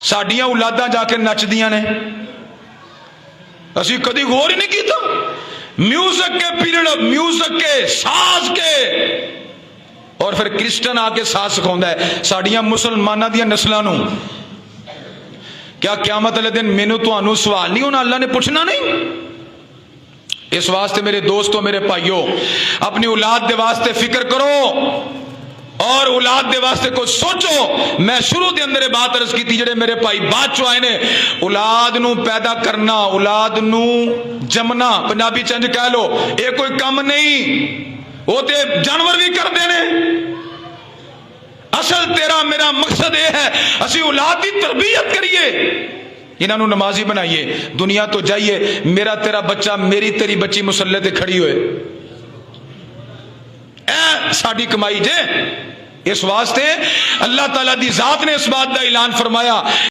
ਸਾਡੀਆਂ ਔਲਾਦਾਂ ਜਾ ਕੇ ਨੱਚਦੀਆਂ ਨੇ, ਅਸੀਂ ਕਦੀ ਗੌਰ ਹੀ ਨਹੀਂ ਕੀਤਾ। म्यूजिक के पीरियड, म्यूजिक के साज के, और फिर क्रिश्चन आके साज सिखाਉਂਦਾ है ਸਾਡੀਆਂ ਮੁਸਲਮਾਨਾਂ ਦੀਆਂ ਨਸਲਾਂ ਨੂੰ। क्या क़यामत वाले दिन मैनू तुहानू सवाल नहीं होना, अल्लाह ने पूछना नहीं। इस वास्ते मेरे दोस्तों, मेरे भाइयों, अपनी औलाद दे वास्ते फिक्र करो और औलाद दे वास्ते कुछ सोचो। मैं शुरू के अंदर बात अर्ज की, जेडे मेरे भाई बाद चो आए ने, औलाद नू पैदा करना, औलाद नू जमना, पंजाबी चंज कह लो, ये कोई काम नहीं, वो ते जानवर भी करते ने। असल तेरा मेरा मकसद यह है असी औलाद की तरबियत करिए, इन्हों नमाजी बनाइए, दुनिया तो जाइए, मेरा तेरा बच्चा, मेरी तेरी बच्ची मुसल्ले ते खड़ी होए, ऐ साडी कमाई जे। इस वास्ते अल्लाह ताला दी जात ने इस बात का ऐलान फरमाया,